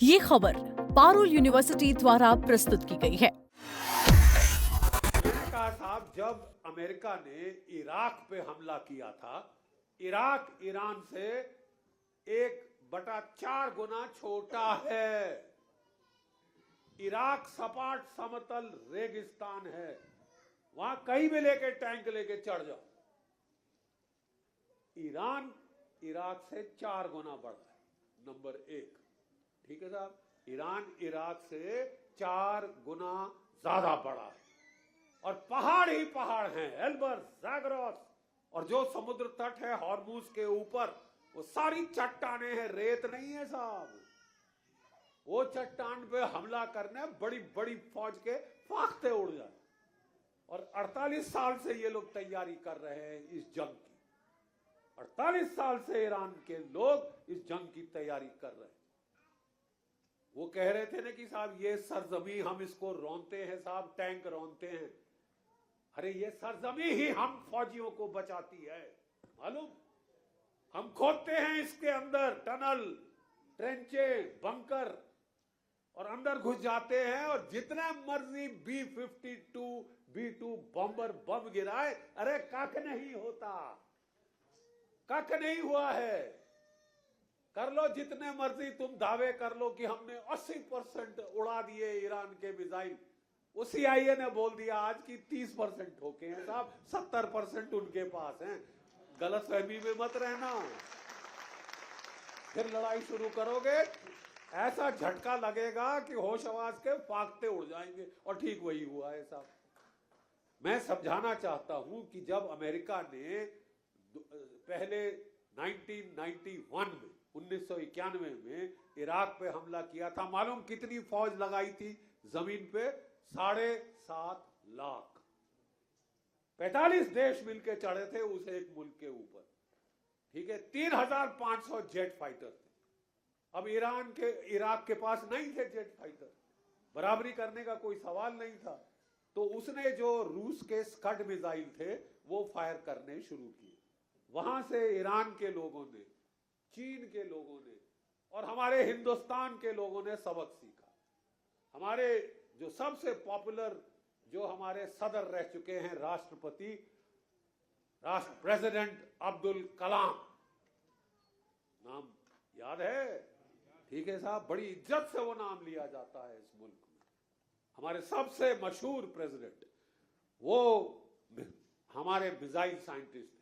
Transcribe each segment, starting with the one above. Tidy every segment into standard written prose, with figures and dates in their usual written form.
ये खबर पारुल यूनिवर्सिटी द्वारा प्रस्तुत की गई है। मैंने कहा साहब, जब अमेरिका ने इराक पे हमला किया था, इराक ईरान से 1/4 गुना छोटा है। इराक सपाट समतल रेगिस्तान है, वहां कहीं भी लेके टैंक लेके चढ़ जाओ। ईरान इराक से 4 गुना बड़ा है, नंबर 1। ठीक है साहब, ईरान इराक से 4 गुना ज्यादा बड़ा है और पहाड़ ही पहाड़ हैं, एल्बर्स, ज़ाग्रोस, और जो समुद्र तट है हॉर्मुज के ऊपर, वो सारी चट्टाने हैं, रेत नहीं है साहब। वो चट्टान पे हमला करने बड़ी बड़ी फौज के फाख्ते उड़ जाए। और 48 साल से ये लोग तैयारी कर रहे हैं इस जंग की। 48 साल से ईरान के लोग इस जंग की तैयारी कर रहे हैं। वो कह रहे थे ना कि साहब ये सरजमी हम इसको रौंदते हैं साहब, टैंक रौंदते हैं। अरे ये सरजमी ही हम फौजियों को बचाती है, मालूम। हम खोदते हैं इसके अंदर टनल, ट्रेंचे, बंकर, और अंदर घुस जाते हैं और जितना मर्जी B-52 B-2 बम्बर बम गिराए, अरे कख नहीं होता, कख नहीं हुआ है। कर लो जितने मर्जी तुम दावे कर लो कि हमने 80% उड़ा दिए ईरान के मिसाइल। वो CIA ने बोल दिया आज की 30% ठोके हैं साहब, 70% उनके पास हैं। गलतफहमी में मत रहना, फिर लड़ाई शुरू करोगे ऐसा झटका लगेगा कि होश आवाज के फाख्ते उड़ जाएंगे। और ठीक वही हुआ है साहब। मैं समझाना चाहता हूं कि जब अमेरिका ने पहले 1991 में 1991 में इराक पे हमला किया था, मालूम कितनी फौज लगाई थी जमीन पे? 7.5 लाख। 45 देश मिलके चढ़े थे उस एक मुल्क के ऊपर। ठीक है, 3500 जेट फाइटर थे। अब इराक के पास नहीं थे जेट फाइटर, बराबरी करने का कोई सवाल नहीं था। तो उसने जो रूस के स्कड मिसाइल थे वो फायर करने शुरू किए। वहां से ईरान के लोगों ने, चीन के लोगों ने और हमारे हिंदुस्तान के लोगों ने सबक सीखा। हमारे जो सबसे पॉपुलर, जो हमारे सदर रह चुके हैं, प्रेसिडेंट अब्दुल कलाम, नाम याद है? ठीक है साहब, बड़ी इज्जत से वो नाम लिया जाता है इस मुल्क में। हमारे सबसे मशहूर प्रेसिडेंट, वो हमारे मिसाइल साइंटिस्ट थे।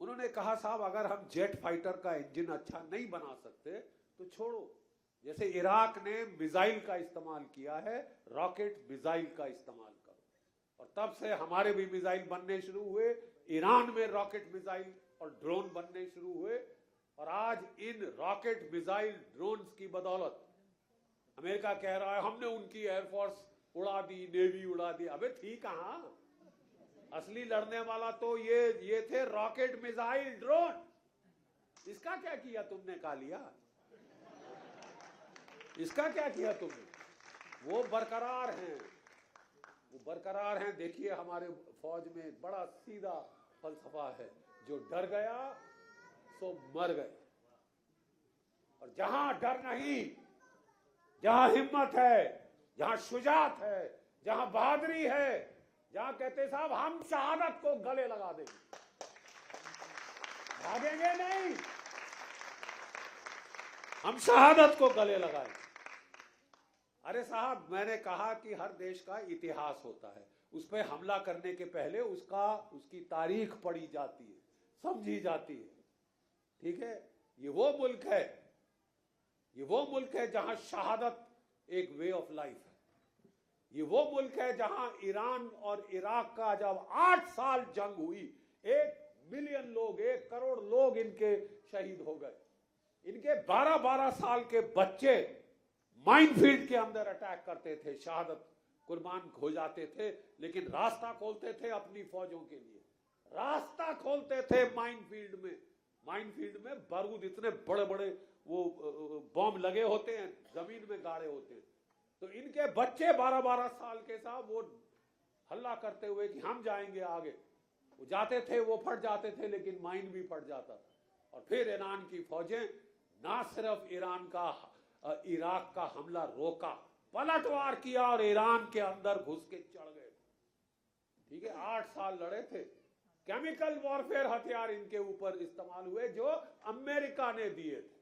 उन्होंने कहा साहब, अगर हम जेट फाइटर का इंजन अच्छा नहीं बना सकते तो छोड़ो। जैसे इराक ने मिसाइल का इस्तेमाल किया है, रॉकेट मिसाइल का इस्तेमाल करो। और तब से हमारे भी मिसाइल बनने शुरू हुए, ईरान में रॉकेट मिसाइल और ड्रोन बनने शुरू हुए। और आज इन रॉकेट मिसाइल ड्रोन्स की बदौलत अमेरिका कह रहा है हमने उनकी एयरफोर्स उड़ा दी, नेवी उड़ा दी। अबे थी कहां? असली लड़ने वाला तो ये थे रॉकेट मिसाइल ड्रोन। इसका क्या किया तुमने? कालिया, इसका क्या किया तुमने? वो बरकरार हैं, वो बरकरार हैं। देखिए हमारे फौज में बड़ा सीधा फलसफा है, जो डर गया सो मर गए। और जहां डर नहीं, जहां हिम्मत है, जहां शुजात है, जहां बहादुरी है, जहां कहते साहब हम शहादत को गले लगा देंगे, भागेंगे नहीं, हम शहादत को गले लगाएंगे। अरे साहब, मैंने कहा कि हर देश का इतिहास होता है, उस पर हमला करने के पहले उसकी तारीख पढ़ी जाती है, समझी जाती है। ठीक है, ये वो मुल्क है, ये वो मुल्क है जहां शहादत एक वे ऑफ लाइफ है। ये वो मुल्क है जहां ईरान और इराक का जब 8 साल जंग हुई, 1 मिलियन लोग, 1 करोड़ लोग इनके शहीद हो गए। इनके 12-12 साल के बच्चे माइनफील्ड के अंदर अटैक करते थे, शहादत कुर्बान हो जाते थे, लेकिन रास्ता खोलते थे अपनी फौजों के लिए, रास्ता खोलते थे माइनफील्ड में। माइनफील्ड में बारूद, इतने बड़े बड़े वो बॉम्ब लगे होते हैं, जमीन में गाड़े होते हैं। तो इनके बच्चे 12-12 साल के साहब वो हल्ला करते हुए कि हम जाएंगे आगे, वो जाते थे, वो फट जाते थे, लेकिन माइन भी फट जाता था। और फिर ईरान की फौजें ना सिर्फ ईरान का इराक का हमला रोका, पलटवार किया और ईरान के अंदर घुस के चढ़ गए। ठीक है, 8 साल लड़े थे। केमिकल वॉरफेयर हथियार इनके ऊपर इस्तेमाल हुए जो अमेरिका ने दिए थे,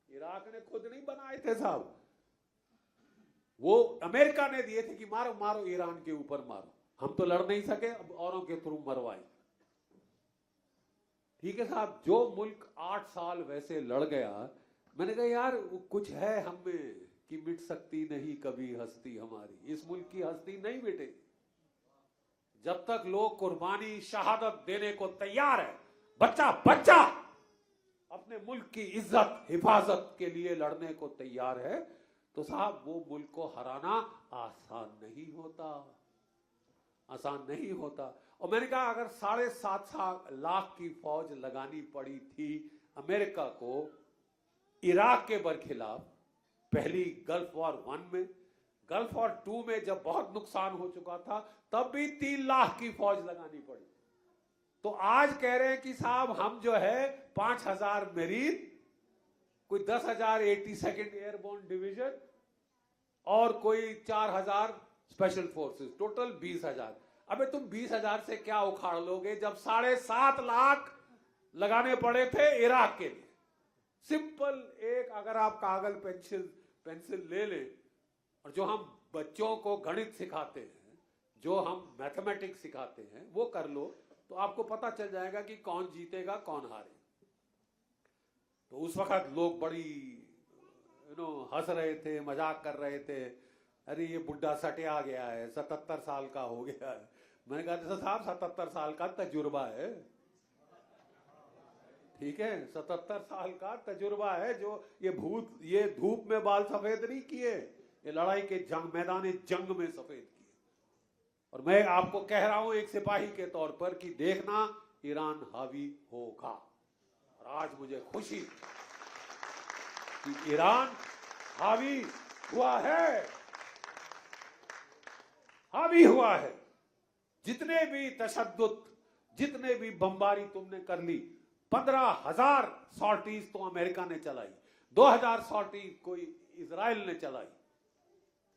इराक ने खुद नहीं बनाए थे साहब, वो अमेरिका ने दिए थे कि मारो मारो ईरान के ऊपर मारो, हम तो लड़ नहीं सके, अब औरों के थ्रू मरवाए। ठीक है साहब, जो मुल्क 8 साल वैसे लड़ गया, मैंने कहा यार कुछ है हम में कि मिट सकती नहीं कभी हस्ती हमारी, इस मुल्क की हस्ती नहीं मिटेगी जब तक लोग कुर्बानी शहादत देने को तैयार है, बच्चा बच्चा अपने मुल्क की इज्जत हिफाजत के लिए लड़ने को तैयार है, तो साहब वो मुल्क को हराना आसान नहीं होता, आसान नहीं होता। और मैंने कहा अगर 7.5 लाख की फौज लगानी पड़ी थी अमेरिका को इराक के बरखिलाफ, पहली गल्फ वॉर 1 में, गल्फ वॉर 2 में जब बहुत नुकसान हो चुका था तब भी 3 लाख की फौज लगानी पड़ी। तो आज कह रहे हैं कि साहब हम जो है 5,000 मेरीन, कोई 10,000 82nd एयरबोर्न डिवीजन और कोई 4,000 स्पेशल फोर्सेस, टोटल 20,000। अबे तुम 20,000 से क्या उखाड़ लोगे जब 7.5 लाख लगाने पड़े थे इराक के लिए। सिंपल एक, अगर आप कागज पेंसिल ले लें और जो हम बच्चों को गणित सिखाते हैं, जो हम मैथमेटिक्स सिखाते हैं, वो कर लो तो आपको पता चल जाएगा कि कौन जीतेगा कौन हारे। तो उस वक्त लोग बड़ी हंस रहे थे, मजाक कर रहे थे, अरे ये बुढ़ा सटे आ गया है, 77 साल का हो गया है। मैंने कहा साहब 77 साल का तजुर्बा है, ठीक है, 77 साल का तजुर्बा है, जो ये धूप में बाल सफेद नहीं किए, ये लड़ाई के मैदान जंग में सफेद किए। और मैं आपको कह रहा हूं एक सिपाही के तौर पर कि देखना ईरान हावी होगा। और आज मुझे खुशी कि ईरान हावी हुआ है, हावी हुआ है। जितने भी तशद्दुद, जितने भी बमबारी तुमने कर ली, 15,000 सॉर्टीज तो अमेरिका ने चलाई, 2,000 सॉर्टी कोई इजराइल ने चलाई,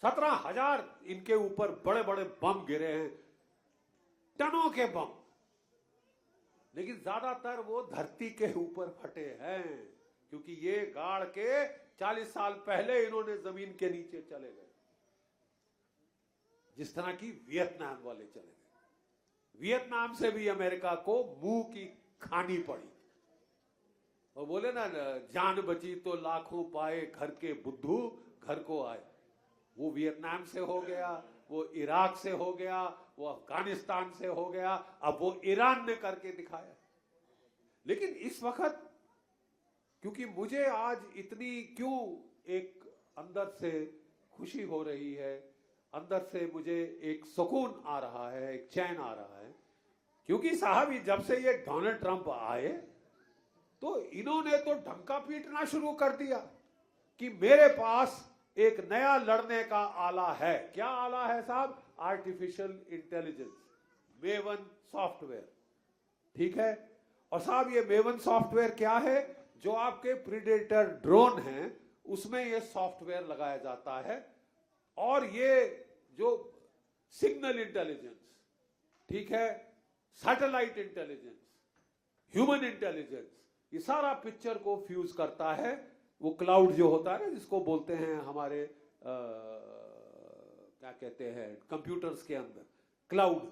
17,000 इनके ऊपर बड़े बड़े बम गिरे हैं, टनों के बम, लेकिन ज्यादातर वो धरती के ऊपर फटे हैं, क्योंकि ये गाड़ के 40 साल पहले इन्होंने जमीन के नीचे चले गए, जिस तरह की वियतनाम वाले चले गए। वियतनाम से भी अमेरिका को मुंह की खानी पड़ी, और बोले ना जान बची तो लाखों पाए, घर के बुद्धू घर को आए। वो वियतनाम से हो गया, वो इराक से हो गया, वो अफगानिस्तान से हो गया, अब वो ईरान ने करके दिखाया। लेकिन इस वक्त क्योंकि मुझे आज इतनी क्यों एक अंदर से खुशी हो रही है, अंदर से मुझे एक सुकून आ रहा है, एक चैन आ रहा है, क्योंकि साहब जब से ये डोनाल्ड ट्रंप आए तो इन्होंने तो ढंका पीटना शुरू कर दिया कि मेरे पास एक नया लड़ने का आला है। क्या आला है साहब? Artificial intelligence, maven software. ठीक है, और साहब ये मेवन सॉफ्टवेयर क्या है? जो आपके प्रीडेटर ड्रोन हैं उसमें ये सॉफ्टवेयर लगाया जाता है, और ये जो सिग्नल इंटेलिजेंस, ठीक है, सैटेलाइट इंटेलिजेंस, ह्यूमन इंटेलिजेंस, ये सारा पिक्चर को फ्यूज करता है। वो क्लाउड जो होता है ना, जिसको बोलते हैं हमारे क्या कहते हैं कंप्यूटर्स के अंदर क्लाउड,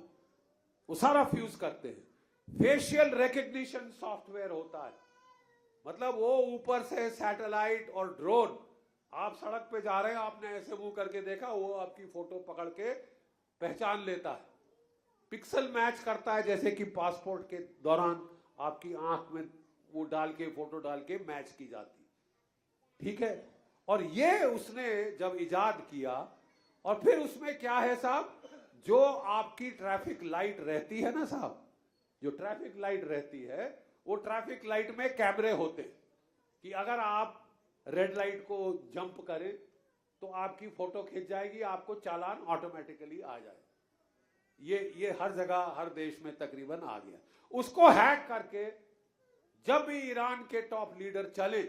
वो सारा फ्यूज करते हैं। फेशियल रिकग्निशन सॉफ्टवेयर होता है, मतलब वो ऊपर से सैटेलाइट और ड्रोन, आप सड़क पे जा रहे हैं, आपने ऐसे मुंह करके देखा, वो आपकी फोटो पकड़ के पहचान लेता है, पिक्सल मैच करता है, जैसे कि पासपोर्ट के दौरान आपकी आंख में वो डाल के फोटो डाल के मैच की जाती, ठीक है। और ये उसने जब इजाद किया, और फिर उसमें क्या है साहब, जो आपकी ट्रैफिक लाइट रहती है ना साहब, जो ट्रैफिक लाइट रहती है, वो ट्रैफिक लाइट में कैमरे होते हैं कि अगर आप रेड लाइट को जंप करें तो आपकी फोटो खिंच जाएगी, आपको चालान ऑटोमेटिकली आ जाए। ये हर जगह हर देश में तकरीबन आ गया। उसको हैक करके जब भी ईरान के टॉप लीडर चले,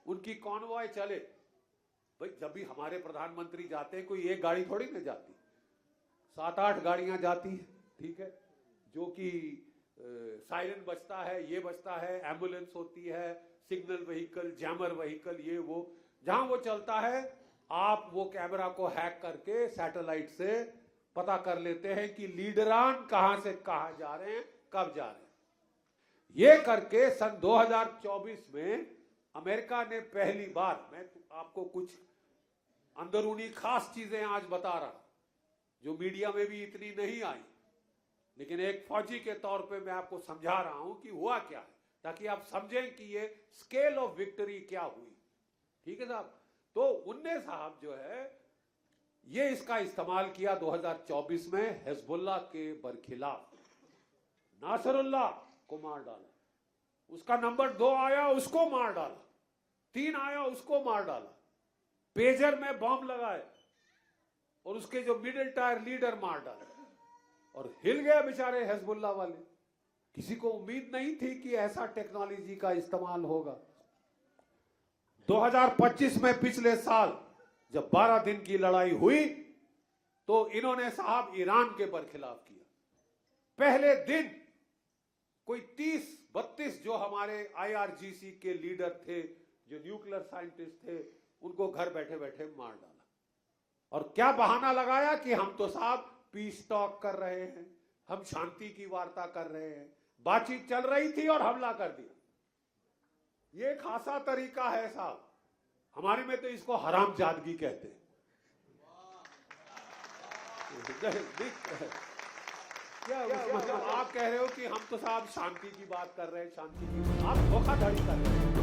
उनकी कॉन्वॉय चले, भाई जब भी हमारे प्रधानमंत्री जाते हैं कोई एक गाड़ी थोड़ी ना जाती, 7-8 गाड़ियां जाती है, ठीक है, जो कि सायरन बजता है, ये बजता है, एम्बुलेंस होती है, सिग्नल व्हीकल, जैमर व्हीकल, ये वो, जहां वो चलता है आप वो कैमरा को हैक करके सैटेलाइट से पता कर लेते हैं कि लीडरान कहां से कहां जा रहे हैं, कब जा रहे हैं। ये करके सन 2024 में अमेरिका ने पहली बार, मैं आपको कुछ अंदरूनी खास चीजें आज बता रहा जो मीडिया में भी इतनी नहीं आई, लेकिन एक फौजी के तौर पे मैं आपको समझा रहा हूं कि हुआ क्या है, ताकि आप समझें कि ये स्केल ऑफ विक्ट्री क्या हुई। ठीक है साहब, तो उनने साहब जो है ये इसका इस्तेमाल किया 2024 में हिजबुल्लाह के बरखिलाफ, नासरुल्लाह को मार डाला, उसका नंबर 2 आया उसको मार डाला, 3 आया उसको मार डाला, पेजर में बम लगाए और उसके जो मिडिल टायर लीडर मार डाले, और हिल गया बेचारे हिजबुल्लाह वाले। किसी को उम्मीद नहीं थी कि ऐसा टेक्नोलॉजी का इस्तेमाल होगा। 2025 में पिछले साल जब 12 दिन की लड़ाई हुई तो इन्होंने साहब ईरान के बरखिलाफ किया। पहले दिन कोई 30-32 जो हमारे IRGC के लीडर थे, जो न्यूक्लियर साइंटिस्ट थे, उनको घर बैठे बैठे मार डाला। और क्या बहाना लगाया कि हम तो साहब पीस टॉक कर रहे हैं, हम शांति की वार्ता कर रहे हैं, बातचीत चल रही थी और हमला कर दिया। ये खासा तरीका है साहब, हमारे में तो इसको हरामजादगी कहते हैं। क्या मतलब आप कह रहे हो कि हम तो साहब शांति की बात कर रहे हैं, शांति की, आप धोखाधड़ी कर रहे हैं।